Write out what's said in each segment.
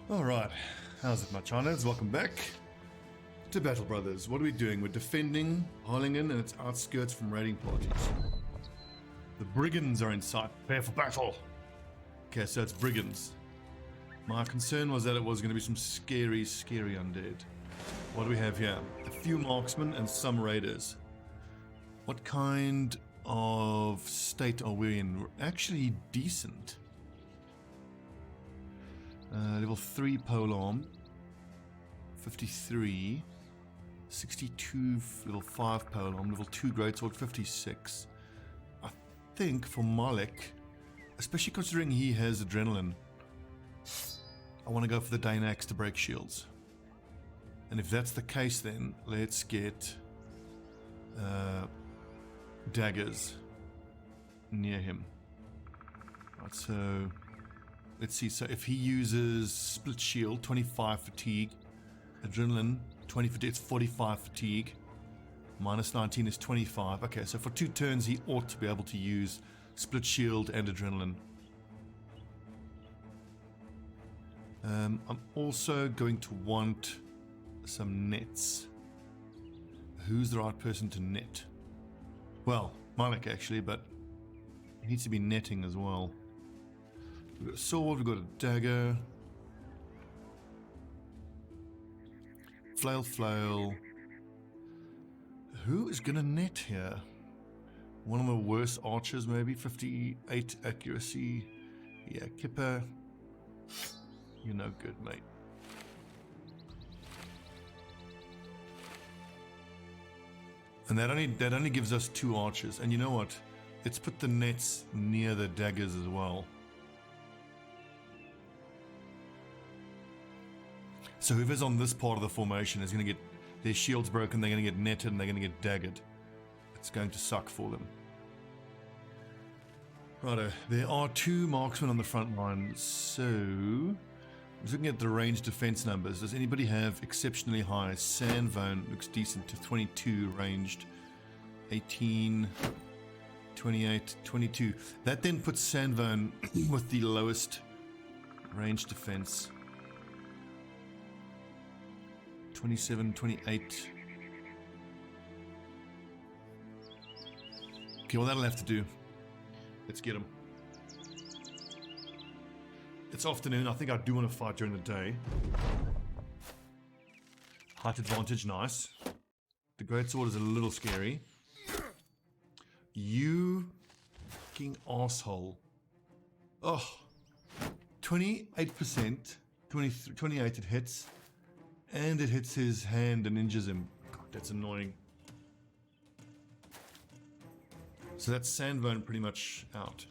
Alright, how's it, my Chinas? Welcome back to Battle Brothers. What are we doing? We're defending Harlingen and its outskirts from raiding parties. The Brigands are in sight. Prepare for battle! Okay, so it's Brigands. My concern was that it was going to be some scary undead. What do we have here? A few marksmen and some raiders. What kind of state are we in? We're actually decent. Level 3 polearm, 53, 62 level 5 polearm, level 2 greatsword, 56. I think for Malik, especially considering he has adrenaline, I want to go for the Danax to break shields. And if that's the case, then let's get daggers near him. Right, so let's see. So if he uses split shield, 25 fatigue, adrenaline, 20 fatigue, it's 45 fatigue. Minus 19 is 25. Okay, so for 2 turns, he ought to be able to use split shield and adrenaline. I'm also going to want some nets. Who's the right person to net? Well, Malik actually, but he needs to be netting as well. We've got a sword, we've got a dagger. Flail. Who is gonna net here? One of the worst archers maybe, 58 accuracy. Yeah, Kipper. You're no good, mate. And that only gives us 2 archers. And you know what? Let's put the nets near the daggers as well. So whoever's on this part of the formation is going to get their shields broken, they're going to get netted, and they're going to get daggered. It's going to suck for them. Righto, there are 2 marksmen on the front line, so I was looking at the range defense numbers. Does anybody have exceptionally high? Sandvone looks decent to 22 ranged, 18, 28, 22. That then puts Sandvone with the lowest range defense. 27, 28. Okay, well that'll have to do. Let's get him. It's afternoon. I think I do want to fight during the day. Height advantage, nice. The greatsword is a little scary. You fucking asshole. Oh, 28%, 28 it hits. And it hits his hand and injures him. God, that's annoying. So that's Sandvone pretty much out.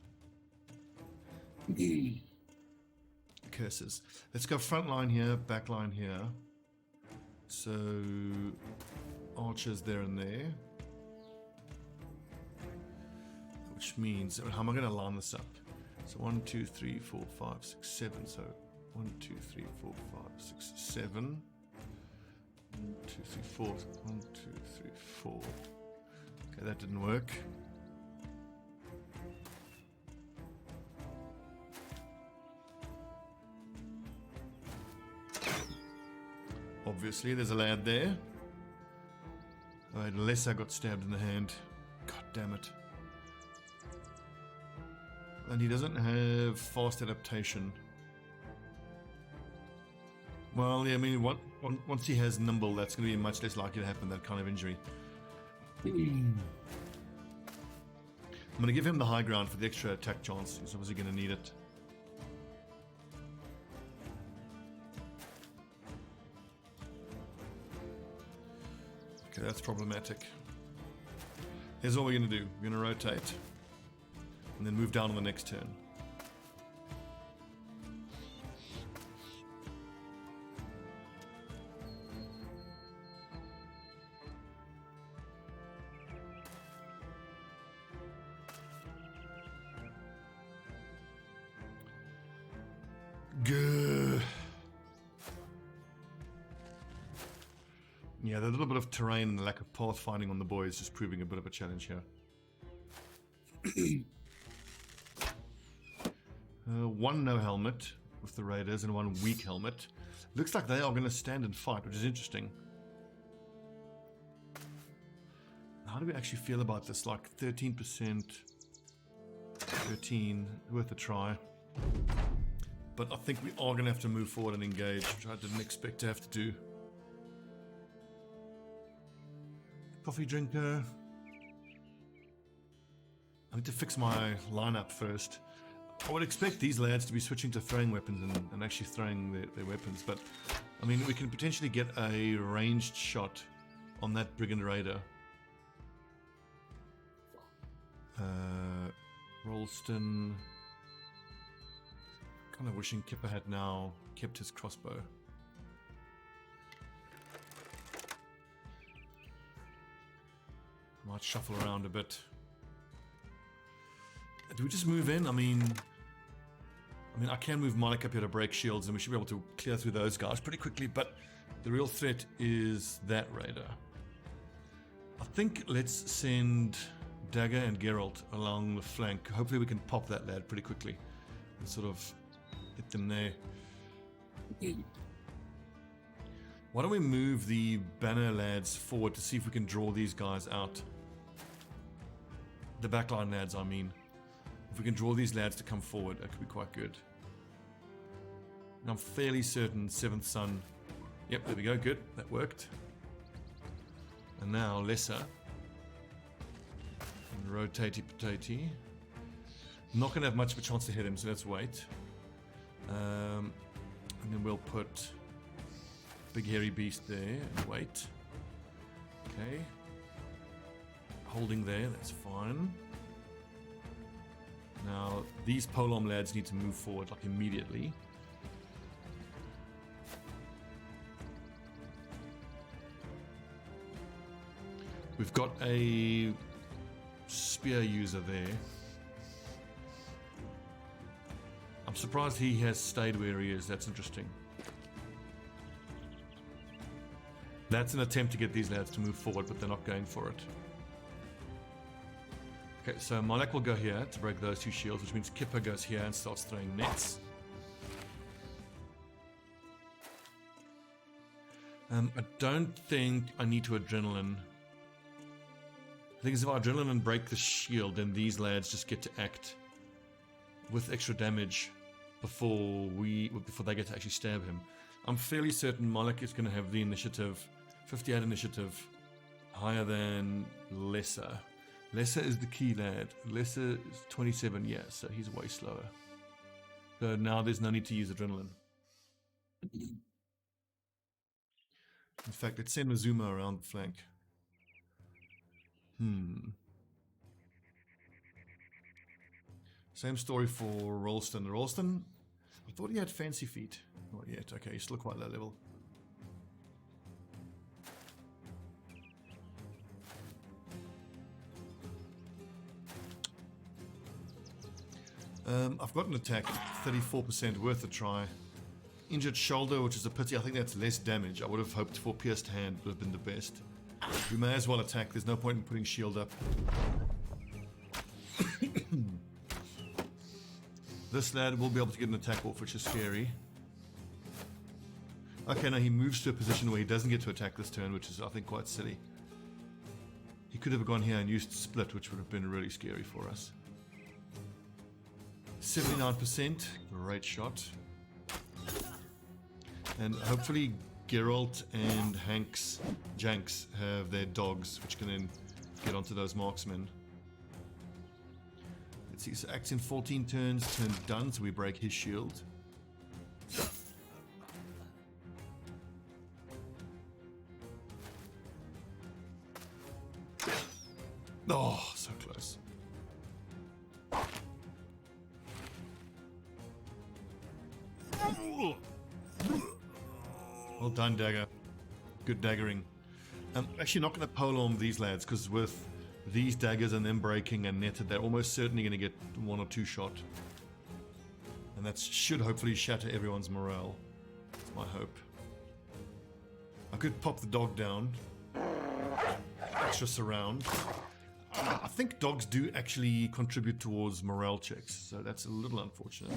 Curses. Let's go front line here, back line here. So archers there and there. Which means, how am I going to line this up? So 1, 2, 3, 4, 5, 6, 7. So 1, 2, 3, 4, 5, 6, 7. 1, 2, 3, 4. 1, 2, 3, 4. Okay, that didn't work. Obviously, there's a lad there. Unless I got stabbed in the hand. God damn it. And he doesn't have fast adaptation. Well, yeah, I mean, once he has nimble, that's going to be much less likely to happen, that kind of injury. I'm going to give him the high ground for the extra attack chance. He's obviously going to need it. Okay, that's problematic. Here's what we're going to do. We're going to rotate. And then move down on the next turn. Good. Yeah, the little bit of terrain and the lack of pathfinding on the boy is just proving a bit of a challenge here. 1 no helmet, with the raiders and one weak helmet. Looks like they are going to stand and fight, which is interesting. How do we actually feel about this? Like 13%, 13, worth a try. But I think we are going to have to move forward and engage, which I didn't expect to have to do. Coffee drinker. I need to fix my lineup first. I would expect these lads to be switching to throwing weapons and actually throwing their weapons, but I mean, we can potentially get a ranged shot on that Brigand Raider. Rolston. Kind of wishing Kipper had now kept his crossbow. Might shuffle around a bit. Do we just move in? I mean, I can move Malik up here to break shields, and we should be able to clear through those guys pretty quickly, but the real threat is that raider. I think let's send Dagger and Geralt along the flank. Hopefully we can pop that lad pretty quickly and sort of hit them there. Why don't we move the banner lads forward to see if we can draw these guys out? The backline lads, I mean. If we can draw these lads to come forward, that could be quite good. And I'm fairly certain 7th Son. Yep, there we go, good. That worked. And now Lesser. And rotatey potatey. Not going to have much of a chance to hit him, so let's wait. And then we'll put Big Hairy Beast there and wait. Okay. Holding there, that's fine. Now, these Polom lads need to move forward, like, immediately. We've got a spear user there. I'm surprised he has stayed where he is. That's interesting. That's an attempt to get these lads to move forward, but they're not going for it. Okay, so Malak will go here to break those two shields, which means Kipper goes here and starts throwing nets. I don't think I need to adrenaline. The thing is, if I adrenaline and break the shield, then these lads just get to act with extra damage before they get to actually stab him. I'm fairly certain Malak is going to have the initiative, 58 initiative, higher than Lesser. Lesser is the key lad. Lesser is 27, yeah, so he's way slower. So now there's no need to use adrenaline. In fact, let's send Mazuma around the flank. Same story for Rolston. Rolston, I thought he had fancy feet. Not yet. Okay, he's still quite low level. I've got an attack, 34% worth a try. Injured shoulder, which is a pity. I think that's less damage. I would have hoped for pierced hand would have been the best. We may as well attack. There's no point in putting shield up. This lad will be able to get an attack off, which is scary. Okay, now he moves to a position where he doesn't get to attack this turn, which is, I think, quite silly. He could have gone here and used split, which would have been really scary for us. 79%, great shot. And hopefully Geralt and Janks have their dogs, which can then get onto those marksmen. Let's see, so acts in 14 turns, turn done, so we break his shield. Oh, so close. Well done, Dagger. Good daggering. I'm actually not going to polearm these lads, because with these daggers and them breaking and netted, they're almost certainly going to get 1 or 2 shot. And that should hopefully shatter everyone's morale. That's my hope. I could pop the dog down. Extra surround. I think dogs do actually contribute towards morale checks, so that's a little unfortunate.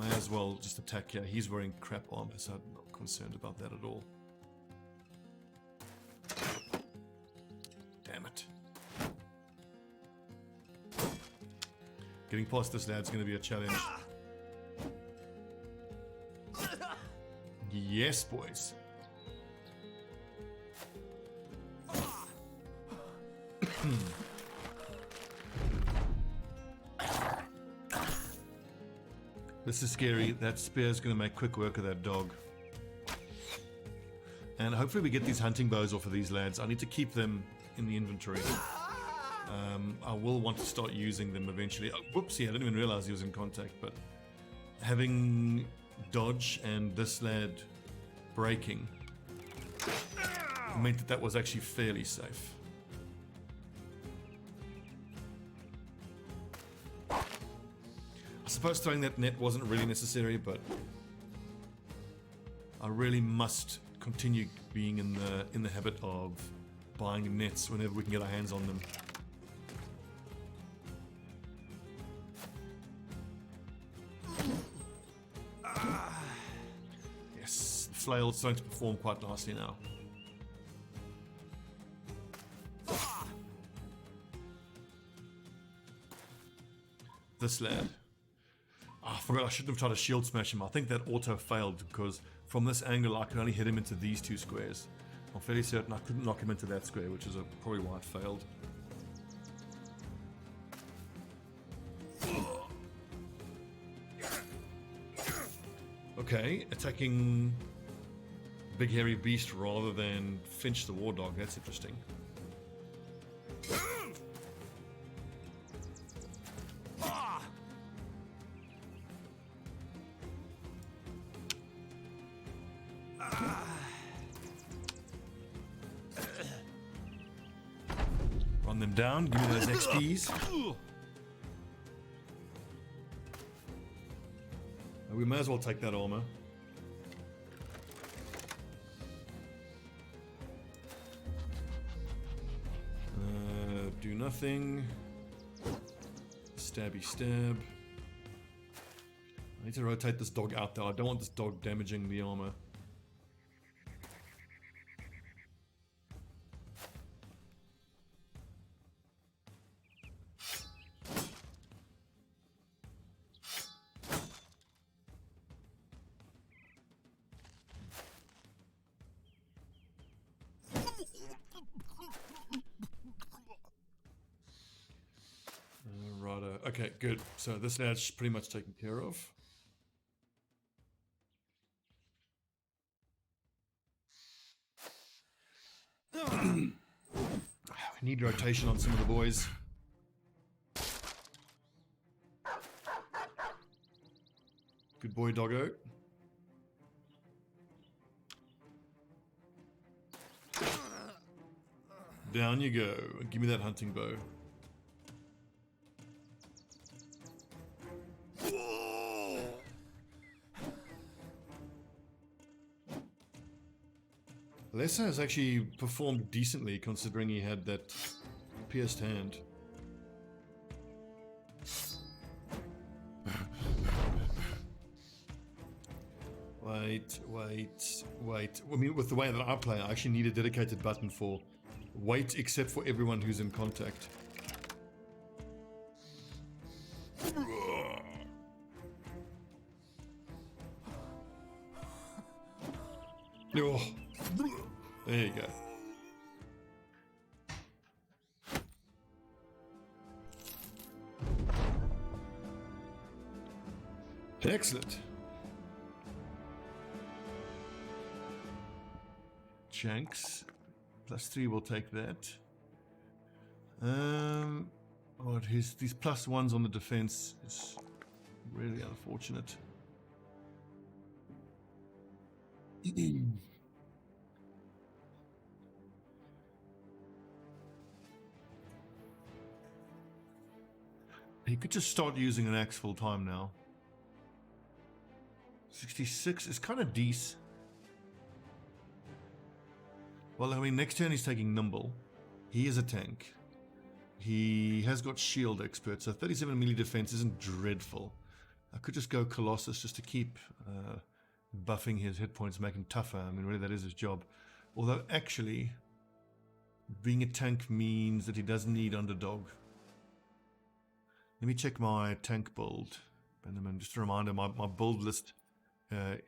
may as well just attack here. He's wearing crap armor, so I'm not concerned about that at all. Damn it. Getting past this lad's going to be a challenge. Yes, boys. This is scary. That spear is going to make quick work of that dog. And hopefully we get these hunting bows off of these lads. I need to keep them in the inventory. I will want to start using them eventually. Oh, whoopsie, I didn't even realize he was in contact, but having dodge and this lad breaking meant that that was actually fairly safe. I suppose throwing that net wasn't really necessary, but I really must continue being in the habit of buying nets whenever we can get our hands on them. Yes, the flail's starting to perform quite nicely now. This lad. Oh, I forgot I shouldn't have tried to shield smash him. I think that auto failed because from this angle I could only hit him into these two squares. I'm fairly certain I couldn't knock him into that square, which is probably why it failed. Okay, attacking big hairy beast rather than Finch the war dog. That's interesting. Run them down, give me those XPs. We may as well take that armor. Do nothing. Stabby stab. I need to rotate this dog out though. I don't want this dog damaging the armor. Okay, good. So this lad's pretty much taken care of. We need rotation on some of the boys. Good boy, doggo. Down you go. Give me that hunting bow. Lessa has actually performed decently considering he had that pierced hand. Wait. I mean, with the way that I play, I actually need a dedicated button for wait except for everyone who's in contact. Oh. There you go. Excellent. Shanks. +3 will take that. Oh, these +1s on the defense is really unfortunate. He could just start using an axe full time now. 66 is kind of decent. Well, I mean, next turn he's taking Nimble. He is a tank. He has got shield expert, so 37 melee defense isn't dreadful. I could just go Colossus just to keep buffing his hit points, make him tougher. I mean, really, that is his job. Although, actually, being a tank means that he doesn't need underdog. Let me check my tank build. Benjamin, just a reminder, my build list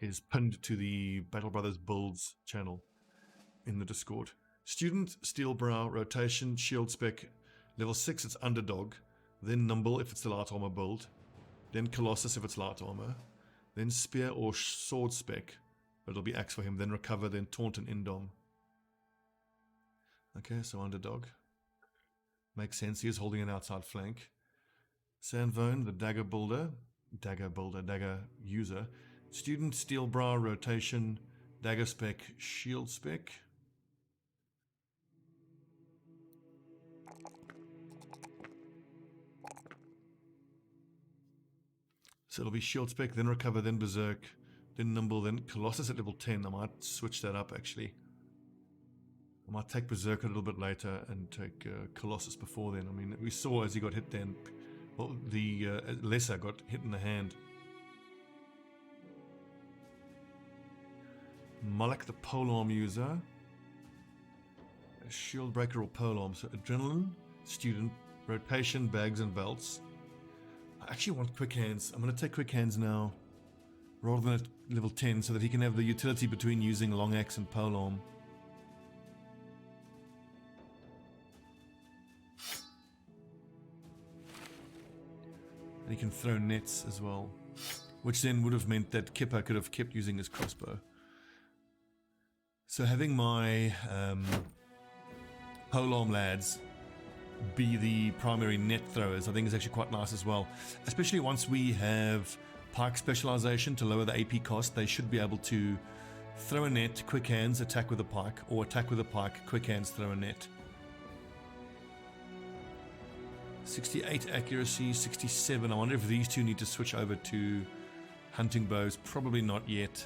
is pinned to the Battle Brothers builds channel in the Discord. Student, Steel Brow, Rotation, Shield Spec. Level 6, it's Underdog. Then Nimble if it's the light armor build. Then Colossus if it's light armor. Then Spear or Sword Spec. It'll be Axe for him. Then Recover, then Taunt and Indom. Okay, so Underdog. Makes sense. He is holding an outside flank. Sandvone, the Dagger Builder. Dagger User. Student, Steel Brow, Rotation, Dagger Spec, Shield Spec. So it'll be Shield Spec, then Recover, then Berserk, then Nimble, then Colossus at level 10. I might switch that up actually. I might take Berserk a little bit later and take Colossus before then. I mean, we saw as he got hit then, well, the Lesser got hit in the hand. Malak the Polearm user. A Shield Breaker or Polearm. So Adrenaline, Student, Rotation, Bags and Belts. I actually want Quick Hands. I'm going to take Quick Hands now rather than at level 10 so that he can have the utility between using Long Axe and Polearm. And he can throw nets as well, which then would have meant that Kipper could have kept using his crossbow. So having my Polearm lads be the primary net throwers, I think is actually quite nice as well. Especially once we have pike specialization to lower the AP cost, they should be able to throw a net, quick hands, attack with a pike, or attack with a pike, quick hands, throw a net. 68 accuracy, 67. I wonder if these two need to switch over to hunting bows. Probably not yet.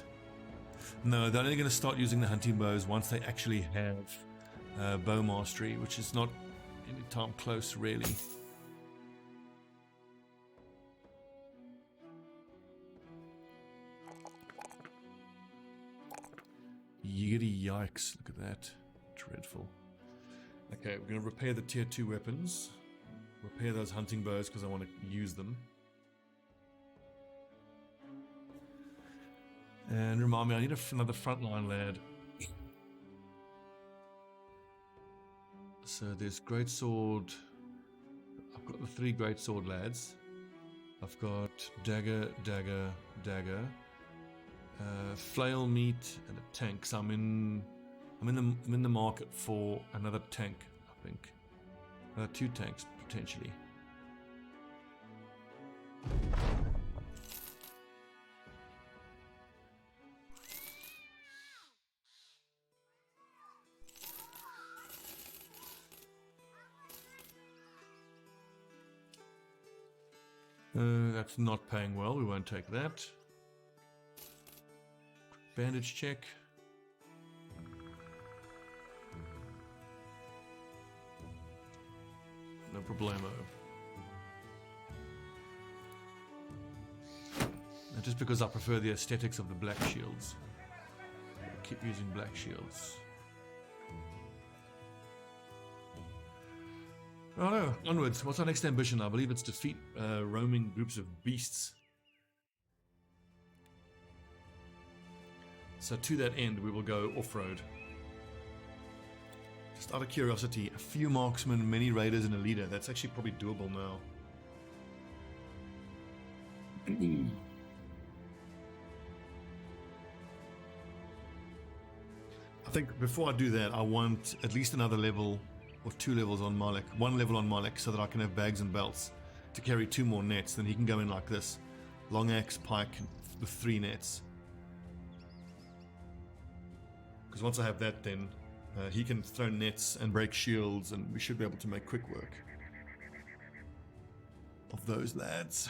No, they're only going to start using the hunting bows once they actually have bow mastery, which is not any time close, really. Yiggity yikes, look at that. Dreadful. Okay, we're going to repair the tier 2 weapons. Repair those hunting bows because I want to use them. And remind me, I need another frontline lad. So there's Greatsword. I've got the 3 Greatsword lads. I've got Dagger, Flail Meat, and a tank. So I'm in the market for another tank, I think. 2 tanks potentially. That's not paying well, we won't take that. Bandage check. No problemo. And just because I prefer the aesthetics of the black shields, I'll keep using black shields. Oh no, onwards. What's our next ambition? I believe it's defeat roaming groups of beasts. So to that end, we will go off-road. Just out of curiosity, a few marksmen, many raiders, and a leader. That's actually probably doable now. I think before I do that, I want at least another level or 2 levels on Malak. 1 level on Malak so that I can have bags and belts to carry 2 more nets. Then he can go in like this. Long axe, pike with 3 nets. Because once I have that, then he can throw nets and break shields, and we should be able to make quick work of those lads.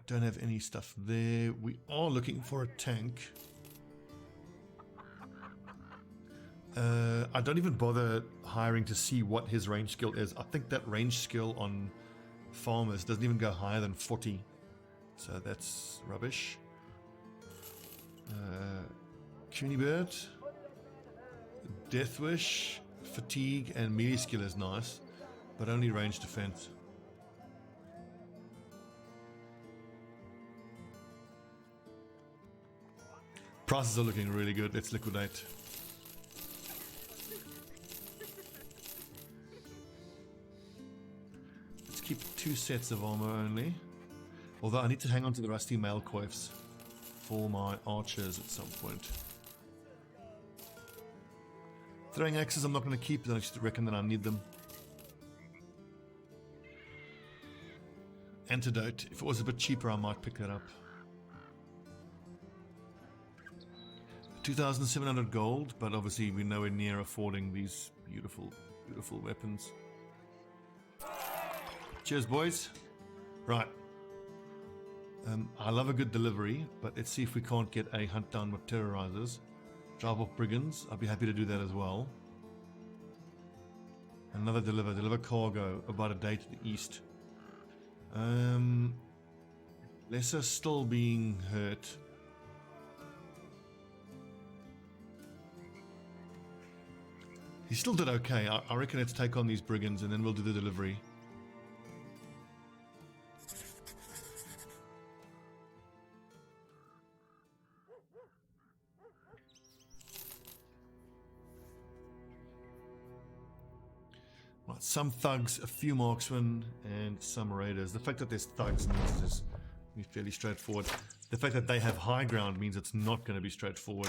Don't have any stuff there. We are looking for a tank. I don't even bother hiring to see what his range skill is. I think that range skill on farmers. Doesn't even go higher than 40. So that's rubbish. Cuny Bird, Death Wish, Fatigue, and melee skill is nice, but only range defense. Prices are looking really good. Let's liquidate. Let's keep 2 sets of armor only. Although I need to hang on to the rusty mail coifs for my archers at some point. Throwing axes I'm not going to keep, then I just reckon that I need them. Antidote. If it was a bit cheaper, I might pick that up. 2,700 gold, but obviously we're nowhere near affording these beautiful, beautiful weapons. Cheers, boys. Right. I love a good delivery, but let's see if we can't get a hunt down with terrorizers. Drive off brigands. I'd be happy to do that as well. Another deliver cargo about a day to the east. Lesser still being hurt. He still did okay. I reckon let's take on these brigands and then we'll do the delivery. Right, some thugs, a few marksmen, and some raiders. The fact that there's thugs means it's fairly straightforward. The fact that they have high ground means it's not going to be straightforward.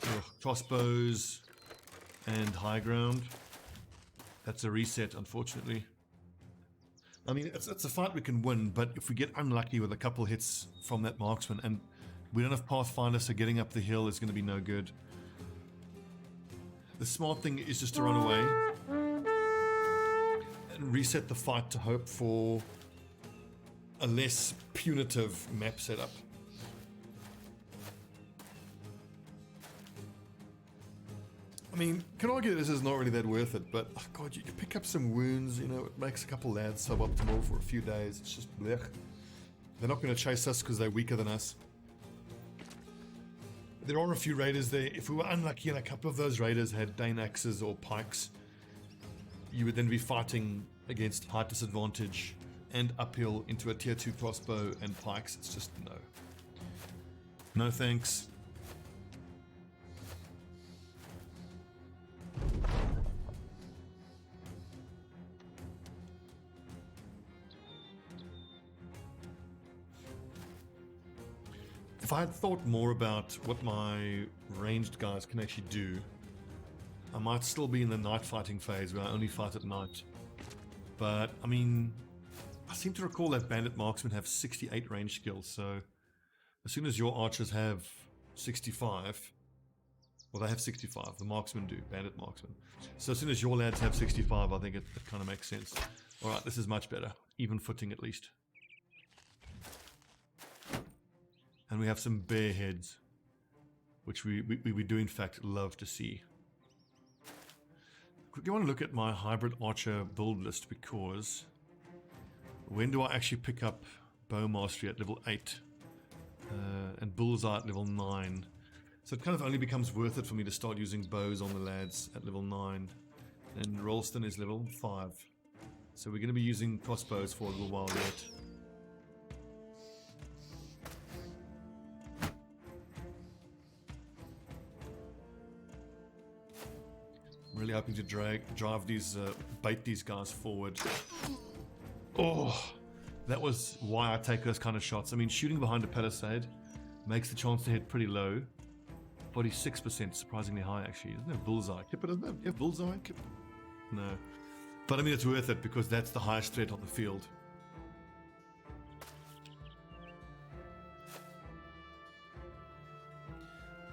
Ugh, crossbows and high ground. That's a reset, unfortunately. I mean, it's a fight we can win, but if we get unlucky with a couple hits from that marksman and we don't have Pathfinder, so getting up the hill is going to be no good. The smart thing is just to run away and reset the fight to hope for a less punitive map setup. I mean, can argue this is not really that worth it, but oh God, you can pick up some wounds, you know, it makes a couple lads suboptimal for a few days. It's just blech. They're not going to chase us because they're weaker than us. There are a few raiders there. If we were unlucky and a couple of those raiders had Dane axes or pikes, you would then be fighting against height disadvantage and uphill into a tier 2 crossbow and pikes. It's just no. No thanks. If I had thought more about what my ranged guys can actually do, I might still be in the night fighting phase where I only fight at night. But, I mean, I seem to recall that bandit marksmen have 68 range skills, so as soon as your archers have 65, well, they have 65, the marksmen do, bandit marksmen. So as soon as your lads have 65, I think it kind of makes sense. Alright, this is much better. Even footing at least. And we have some bear heads, which we do in fact love to see. Quickly want to look at my hybrid archer build list, because when do I actually pick up bow mastery at level 8 and bullseye at level 9? So it kind of only becomes worth it for me to start using bows on the lads at level 9. And Rolston is level 5. So we're going to be using crossbows for a little while yet. Really hoping to drive these, bait these guys forward. Oh, that was why I take those kind of shots. I mean, shooting behind a palisade makes the chance to hit pretty low. 46%, surprisingly high actually. Isn't that bullseye? Kipper, doesn't that? Yeah, bullseye. Kipper. No, but I mean it's worth it because that's the highest threat on the field.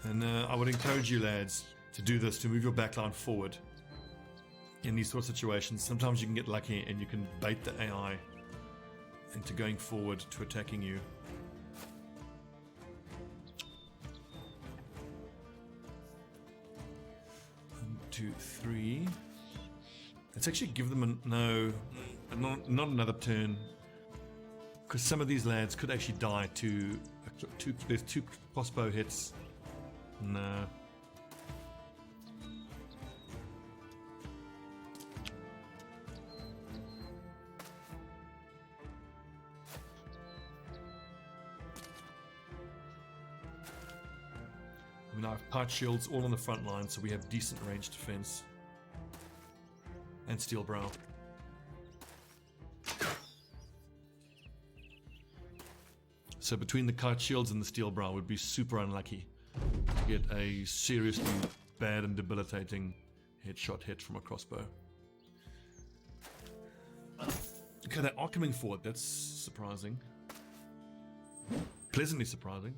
And I would encourage you lads to do this, to move your backline forward in these sort of situations. Sometimes you can get lucky and you can bait the AI into going forward to attacking you. 1, 2, 3. Let's actually give them a no. not another turn. Because some of these lads could actually die to there's 2 crossbow hits. No. I mean, I have part shields all on the front line, so we have decent range defense. And steel brow. So between the kite shields and the steel brow would be super unlucky to get a seriously bad and debilitating headshot hit from a crossbow. Okay, they are coming forward. That's surprising. Pleasantly surprising.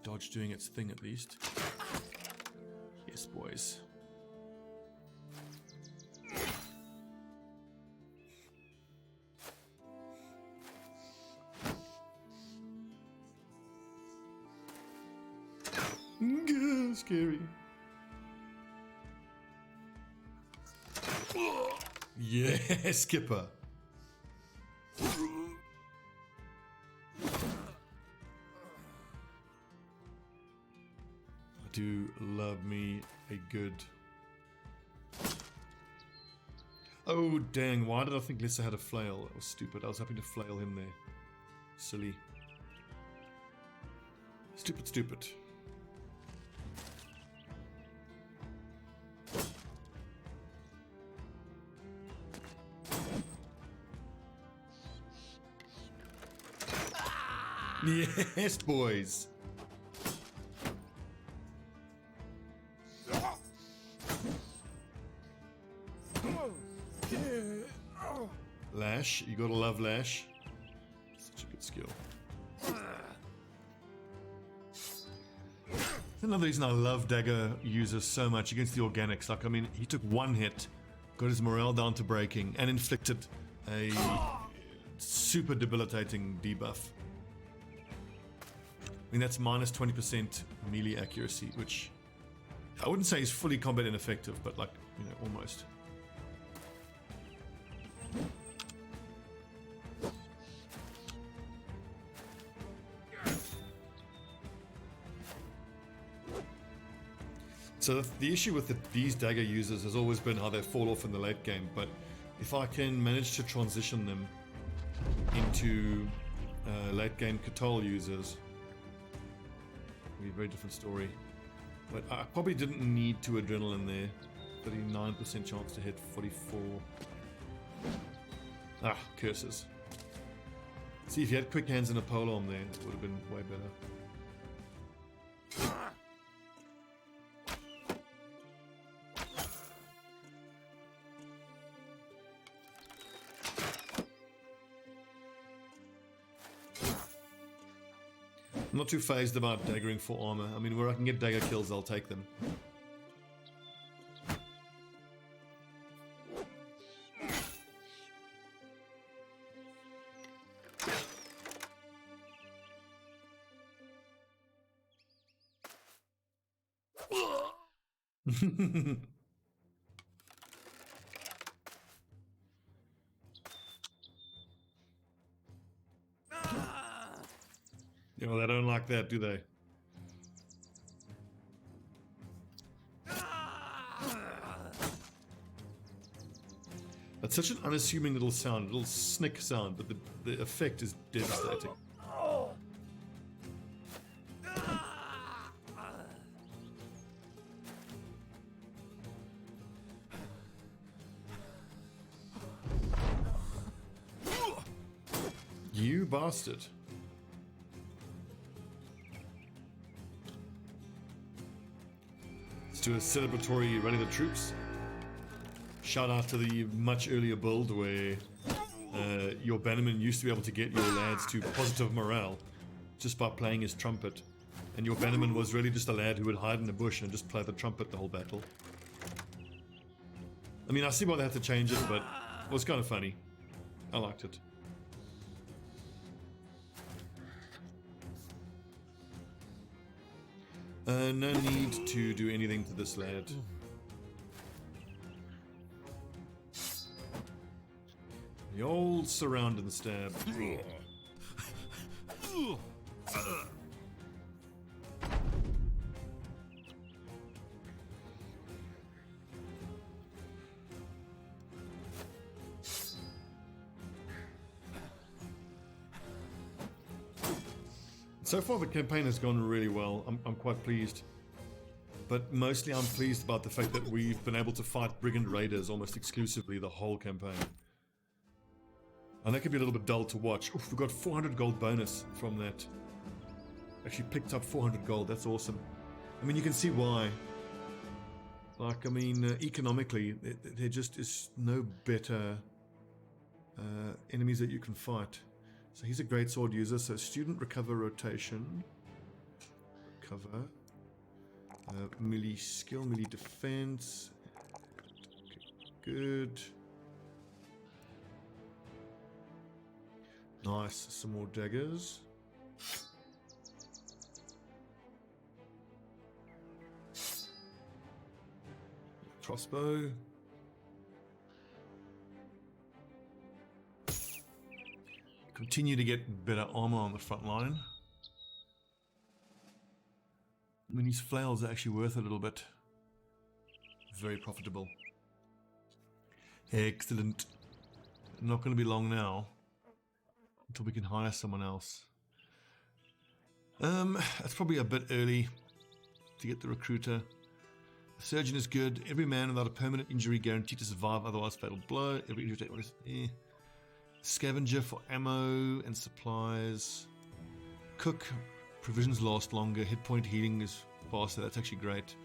Dodge doing its thing at least. Yes, boys. Scary. Yeah, Skipper. I do love me a good... Oh dang, why did I think Lissa had a flail? That was stupid. I was hoping to flail him there. Silly. Stupid, stupid. Yes, boys. Lash, you gotta love Lash. Such a good skill. Another reason I love dagger users so much against the organics. Like, I mean, he took 1 hit, got his morale down to breaking, and inflicted a super debilitating debuff. I mean, that's minus 20% melee accuracy, which I wouldn't say is fully combat ineffective, but like, you know, almost. So the issue with these dagger users has always been how they fall off in the late game, but if I can manage to transition them into late game Katol users, it'll be a very different story. But I probably didn't need 2 adrenaline there. 39% chance to hit, 44. Ah, curses. See, if you had quick hands and a polearm there, it would have been way better. I'm not too phased about daggering for armor. I mean, where I can get dagger kills, I'll take them. You know, they don't like that, do they? That's such an unassuming little sound, little snick sound, but the effect is devastating. You bastard. Let's do a celebratory rally the troops. Shout out to the much earlier build where your bannerman used to be able to get your lads to positive morale just by playing his trumpet. And your bannerman was really just a lad who would hide in the bush and just play the trumpet the whole battle. I mean, I see why they had to change it, but it was kind of funny. I liked it. No need to do anything to this lad. The old surround and stab. So far the campaign has gone really well. I'm quite pleased. But mostly I'm pleased about the fact that we've been able to fight Brigand raiders almost exclusively the whole campaign. And that could be a little bit dull to watch. Oof, we got 400 gold bonus from that. Actually picked up 400 gold, that's awesome. I mean, you can see why. Like, I mean, economically, there just is no better enemies that you can fight. So he's a great sword user, so student recover rotation. Recover. Melee skill, melee defense. Okay, good. Nice, some more daggers. Crossbow. Continue to get better armor on the front line. I mean, these flails are actually worth a little bit. Very profitable. Excellent. Not going to be long now until we can hire someone else. It's probably a bit early to get the recruiter. The surgeon is good. Every man without a permanent injury guaranteed to survive, otherwise fatal blow. Every injury. Scavenger for ammo and supplies. Cook. Provisions last longer. Hit point healing is faster. That's actually great.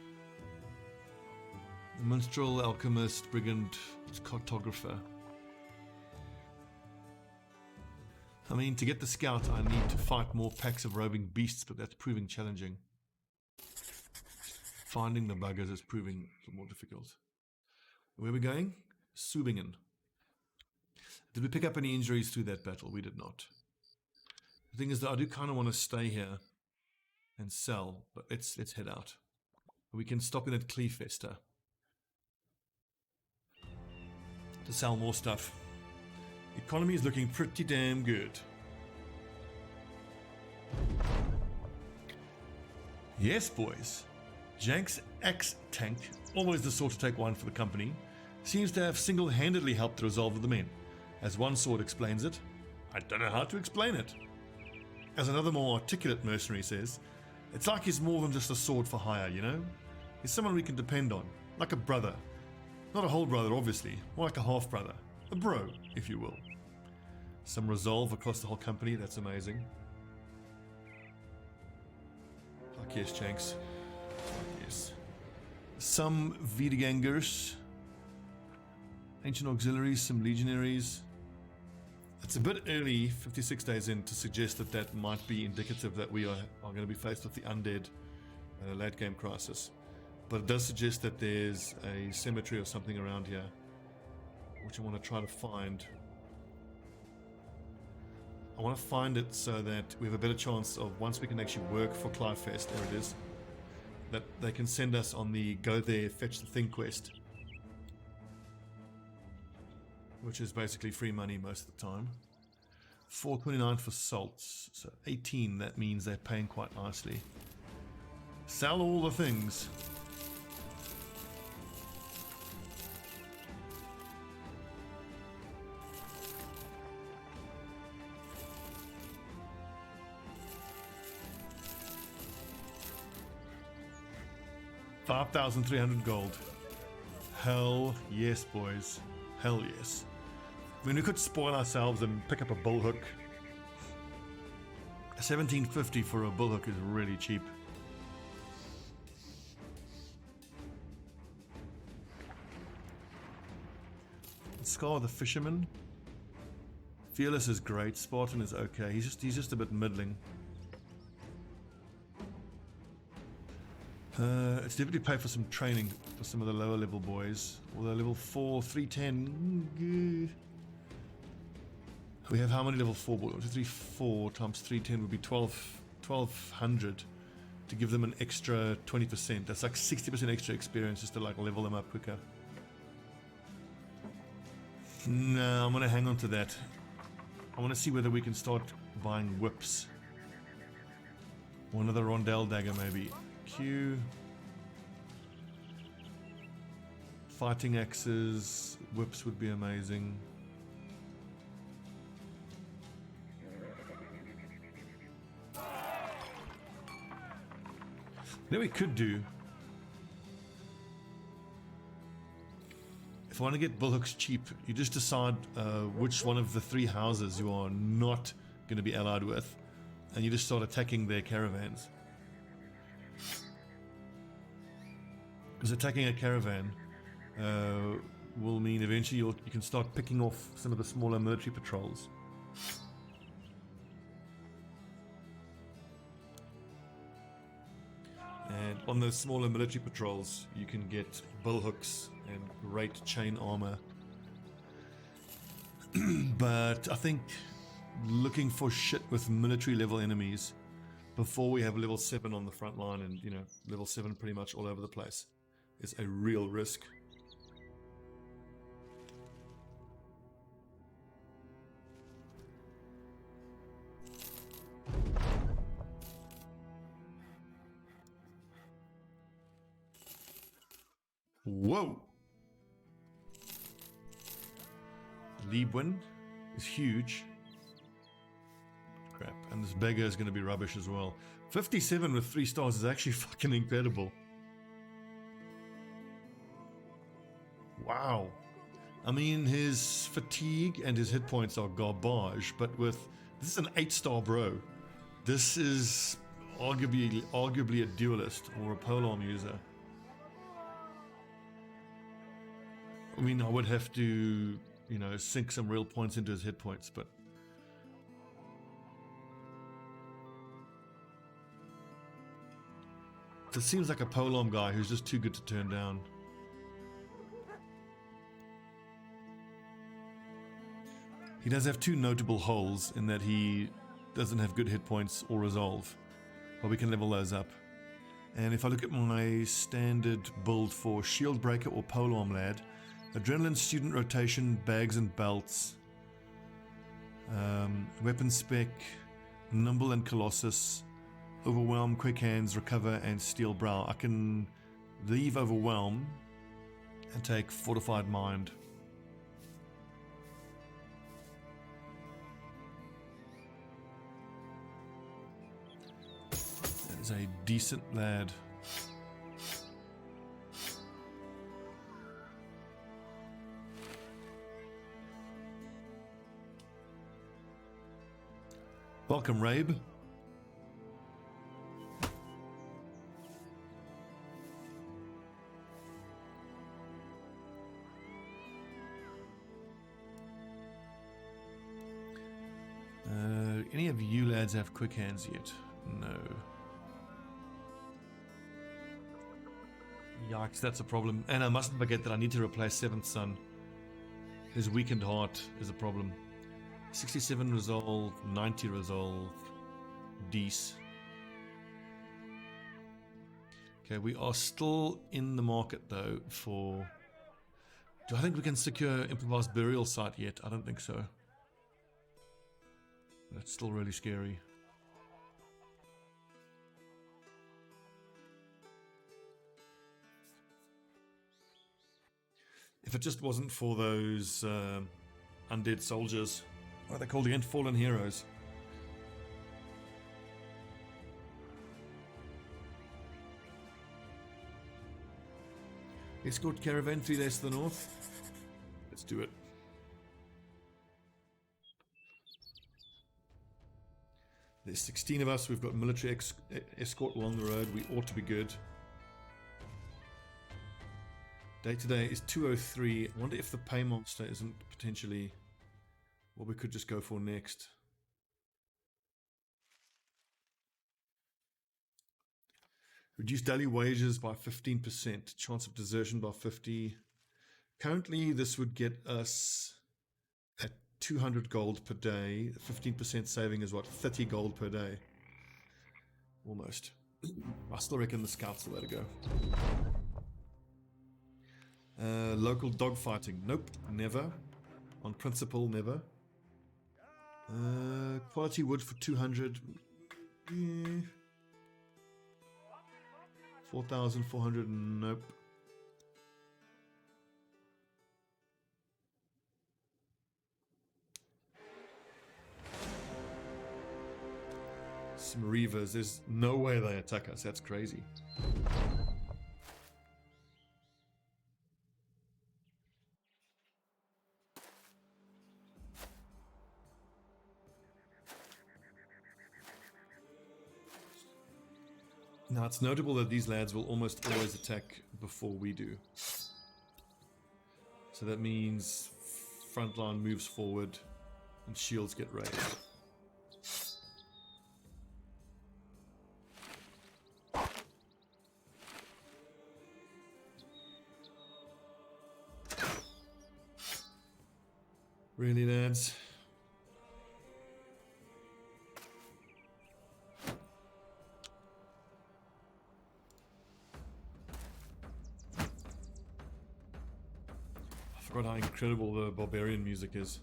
Minstrel, alchemist, brigand, cartographer. I mean, to get the scout, I need to fight more packs of roving beasts, but that's proving challenging. Finding the buggers is proving more difficult. Where are we going? Subingen. Did we pick up any injuries through that battle? We did not. The thing is that I do kind of want to stay here and sell, but let's head out. We can stop in at Kleefester to sell more stuff. The economy is looking pretty damn good. Yes, boys. Jank's axe tank, always the sort to take one for the company, seems to have single-handedly helped the resolve of the men. As one sword explains it, I don't know how to explain it. As another more articulate mercenary says, it's like he's more than just a sword for hire, you know? He's someone we can depend on, like a brother. Not a whole brother, obviously, more like a half brother. A bro, if you will. Some resolve across the whole company, that's amazing. Fuck yes, Janks. Fuck yes. Some Wiedergängers. Ancient auxiliaries, some legionaries. It's a bit early, 56 days in, to suggest that that might be indicative that we are going to be faced with the undead late game crisis. But it does suggest that there's a cemetery or something around here, which I want to try to find. I want to find it so that we have a better chance of, once we can actually work for Kleefest, there it is, that they can send us on the go there, fetch the thing quest. Which is basically free money most of the time. 4.29 for salts, so 18, that means they're paying quite nicely. Sell all the things. $5,300 gold. Hell yes, boys. Hell yes. I mean, we could spoil ourselves and pick up a bullhook. $17.50 for a bullhook is really cheap. Scar the Fisherman. Fearless is great. Spartan is okay. He's just a bit middling. It's definitely pay for some training for some of the lower level boys. Although level 4, 310. We have how many level 4 boys? 1, 2, 3, 4 times 310 would be 1200 to give them an extra 20%. That's like 60% extra experience just to like level them up quicker. No, I'm going to hang on to that. I want to see whether we can start buying whips. One of the rondelle dagger maybe. Q. Fighting axes. Whips would be amazing. Then we could do, if I want to get bullhooks cheap, you just decide which one of the 3 houses you are not going to be allied with, and you just start attacking their caravans. Because attacking a caravan will mean eventually you can start picking off some of the smaller military patrols. And on those smaller military patrols, you can get bullhooks and great chain armor. But I think looking for shit with military level enemies before we have level 7 on the front line and, you know, level 7 pretty much all over the place is a real risk. Whoa! Liebwin is huge. Crap, and this beggar is going to be rubbish as well. 57 with 3 stars is actually fucking incredible. Wow. I mean, his fatigue and his hit points are garbage, but with... This is an 8-star bro. This is arguably a duelist or a polearm user. I mean, I would have to, you know, sink some real points into his hit points, but... This seems like a polearm guy who's just too good to turn down. He does have 2 notable holes in that he doesn't have good hit points or resolve, but we can level those up. And if I look at my standard build for Shield Breaker or Polearm Lad, Adrenaline Student Rotation, Bags and Belts, Weapon Spec, Nimble and Colossus, Overwhelm, Quick Hands, Recover, and Steel Brow. I can leave Overwhelm and take Fortified Mind. That is a decent lad. Welcome, Rabe. Any of you lads have quick hands yet? No. Yikes, that's a problem. And I mustn't forget that I need to replace 7th Son. His weakened heart is a problem. 67 resolve, 90 resolve, Dece. Okay, we are still in the market though for... Do I think we can secure improvised burial site yet? I don't think so. That's still really scary. If it just wasn't for those undead soldiers, what are they called again? Fallen heroes. Escort caravan 3 days to the north. Let's do it. There's 16 of us. We've got military escort along the road. We ought to be good. Day today is 203. I wonder if the pay monster isn't potentially what we could just go for next. Reduce daily wages by 15%. Chance of desertion by 50. Currently, this would get us at 200 gold per day. 15% saving is what? 30 gold per day. Almost. I still reckon the scouts the way to go. Local dogfighting. Nope, never. On principle, never. Quality wood for 200. Yeah. 4,400, nope. Some reavers, there's no way they attack us, that's crazy. Now it's notable that these lads will almost always attack before we do. So that means front line moves forward and shields get raised. Really, lads? I forgot how incredible the barbarian music is.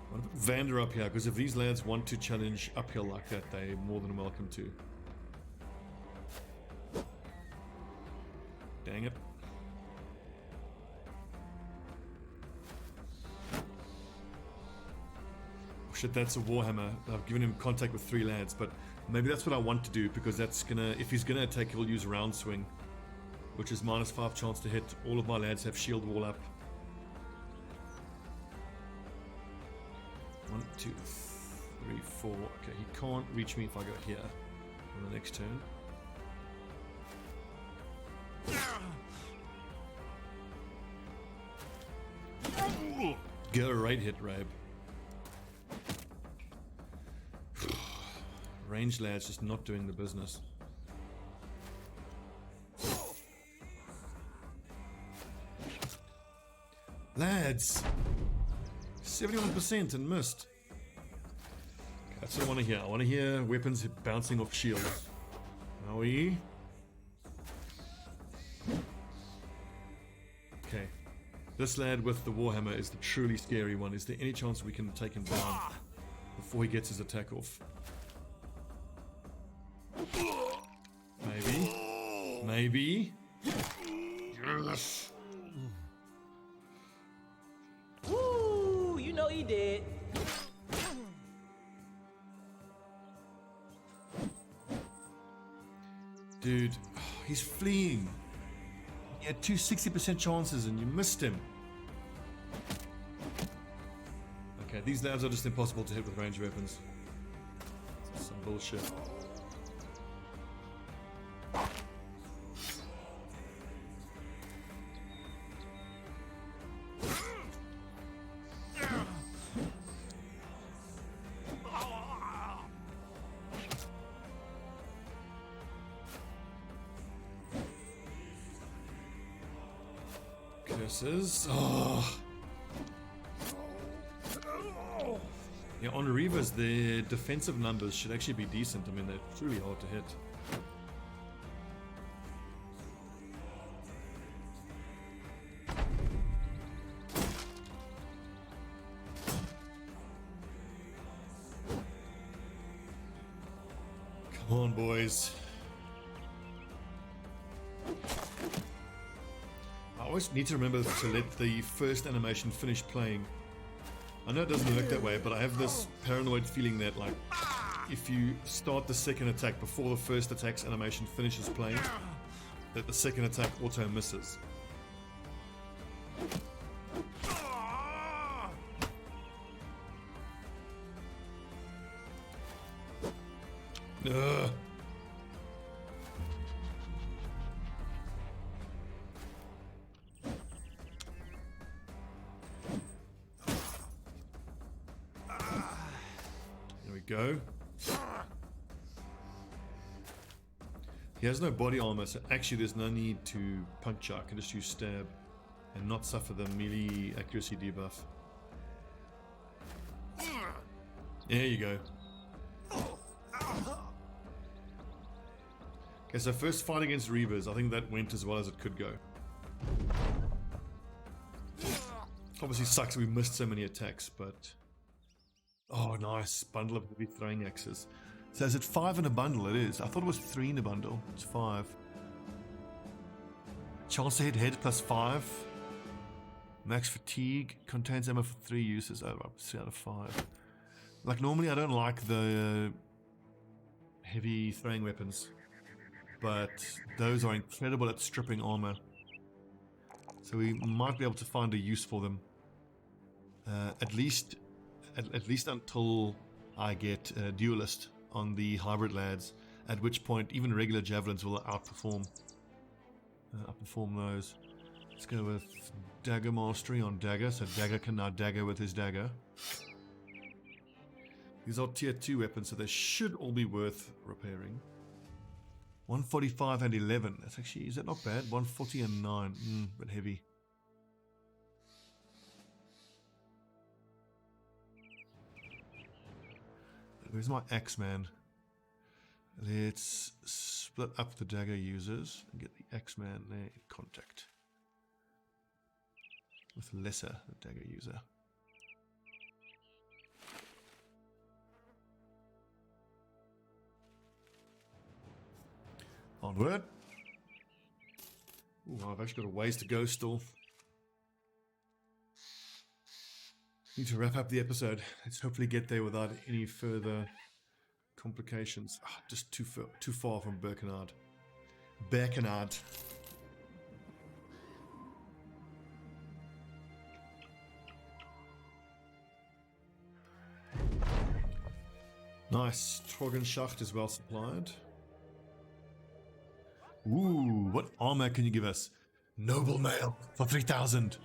I want to put Vander up here, because if these lads want to challenge uphill like that, they're more than welcome to. Dang it. Oh shit, that's a Warhammer. I've given him contact with 3 lads, but maybe that's what I want to do, because that's gonna, if he's gonna attack, he'll use round swing, which is -5 chance to hit. All of my lads have shield wall up. 1, 2, 3, 4. Okay, he can't reach me if I go here on the next turn. Get a right hit, Rabe. Range lads just not doing the business. Lads! 71% and missed. Okay, that's what I want to hear. I want to hear weapons bouncing off shields. Are we? Okay. This lad with the Warhammer is the truly scary one. Is there any chance we can take him down before he gets his attack off? Maybe. Maybe. Yes. Woo! You know he did. Dude, he's fleeing. He had 2 60% chances and you missed him. Okay, these lads are just impossible to hit with ranged weapons. Some bullshit. Curses. Oh. Yeah, on reavers, their defensive numbers should actually be decent. I mean, they're truly hard to hit. Come on, boys. I always need to remember to let the first animation finish playing. I know it doesn't work that way, but I have this paranoid feeling that, like, if you start the second attack before the first attack's animation finishes playing, that the second attack auto misses. Ugh. Go. He has no body armor, so actually there's no need to puncture. I can just use stab and not suffer the melee accuracy debuff. There you go. Okay, so first fight against reavers. I think that went as well as it could go. Obviously sucks we missed so many attacks, but... Oh, nice. Bundle of heavy throwing axes. So is it 5 in a bundle? It is. I thought it was 3 in a bundle. It's 5. Chance to hit head plus 5. Max fatigue. Contains ammo for 3 uses. Oh, 3 out of 5. Like, normally I don't like the heavy throwing weapons, but those are incredible at stripping armor. So we might be able to find a use for them. At least until I get a duelist on the hybrid lads, at which point even regular javelins will outperform those. Let's go with dagger mastery on dagger, so dagger can now dagger with his dagger. These are tier 2 weapons, so they should all be worth repairing. 145 and 11. That's actually, is that not bad? 140 and 9. But heavy. Where's my axe man? Let's split up the dagger users and get the axe man there in contact with lesser dagger user. Onward. Ooh, I've actually got a ways to go still. Need to wrap up the episode. Let's hopefully get there without any further complications. Just too far from Birkenard. Nice. Troggenschacht is well supplied. Ooh, what armor can you give us? Noble mail for 3,000.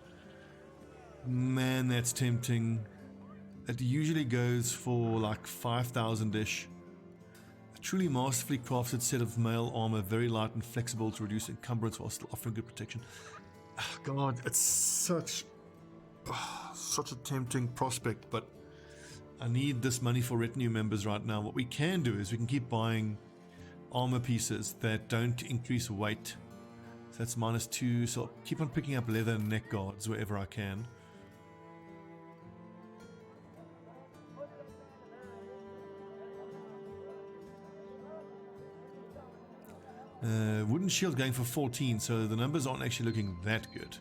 Man, that's tempting. It usually goes for like 5,000-ish. A truly masterfully crafted set of mail armor, very light and flexible to reduce encumbrance while still offering good protection. Oh, God, it's such a tempting prospect, but I need this money for retinue members right now. What we can do is we can keep buying armor pieces that don't increase weight. So that's -2, so I'll keep on picking up leather and neck guards wherever I can. Wooden shield going for 14, so the numbers aren't actually looking that good.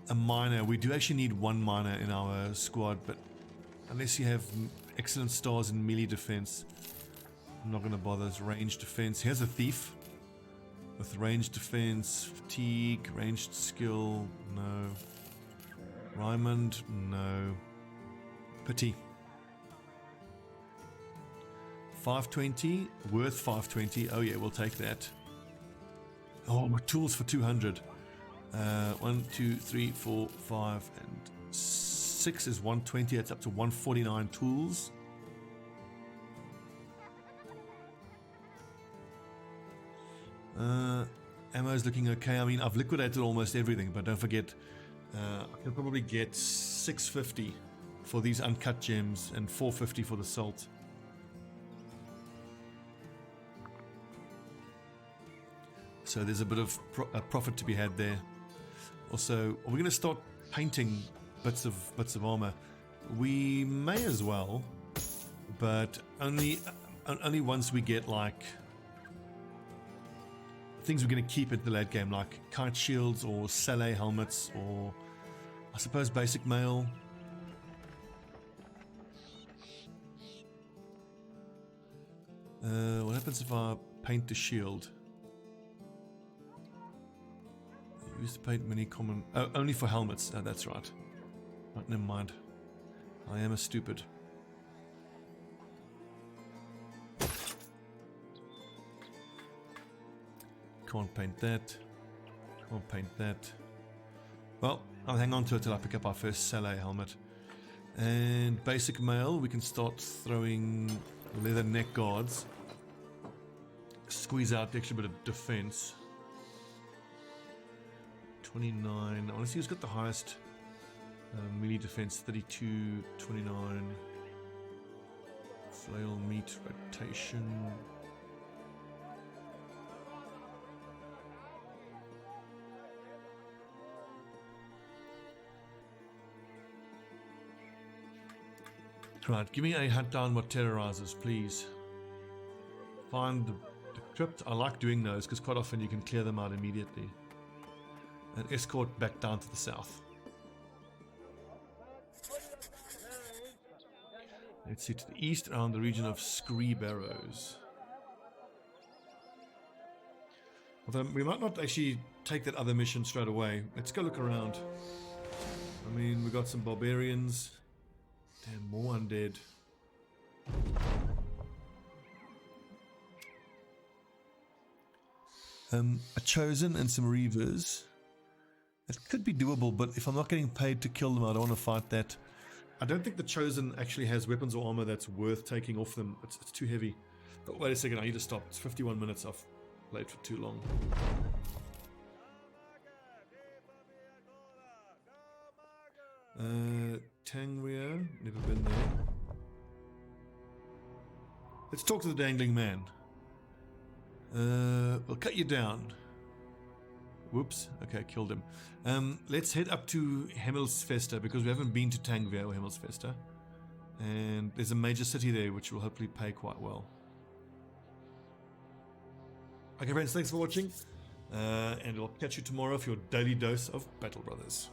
A miner, we do actually need 1 miner in our squad, but unless you have excellent stars in melee defense, I'm not going to bother. It's ranged defense. Here's a thief with ranged defense, fatigue, ranged skill, no. Raymond, no. Pity. 520, worth 520. Oh yeah, we'll take that. Oh, my tools for 200. 1, 2, 3, 4, 5, and 6 is 120. That's up to 149 tools. Ammo's looking okay. I mean, I've liquidated almost everything, but don't forget, I can probably get 650 for these uncut gems and 450 for the salt. So there's a bit of profit to be had there. Also, are we going to start painting bits of armor? We may as well, but only once we get like things we're going to keep at the late game, like kite shields or Saleh helmets, or I suppose basic mail. What happens if I paint the shield? Use to paint many common... Oh, only for helmets. Oh, that's right. Right, never mind. I am a stupid. Can't paint that. Can't paint that. Well, I'll hang on to it till I pick up our first Saleh helmet. And basic mail, we can start throwing leather neck guards. Squeeze out the extra bit of defense. 29. I want to see who's got the highest melee defense. 32, 29. Flail meat rotation. Right, give me a hunt down what terrorizers, please. Find the crypt. I like doing those because quite often you can clear them out immediately. And escort back down to the south. Let's see, to the east around the region of Scree Barrows. Although we might not actually take that other mission straight away. Let's go look around. I mean, we got some barbarians. Damn, more undead. A chosen and some reavers. It could be doable, but if I'm not getting paid to kill them, I don't want to fight that. I don't think the chosen actually has weapons or armor that's worth taking off them. It's too heavy. But wait a second, I need to stop. It's 51 minutes. I've played for too long. Tangria, never been there. Let's talk to the dangling man. We'll cut you down. Whoops. Okay, killed him. Let's head up to Himmelsfesta because we haven't been to Tangria or Himmelsfesta. And there's a major city there which will hopefully pay quite well. Okay friends, thanks for watching. And I'll catch you tomorrow for your daily dose of Battle Brothers.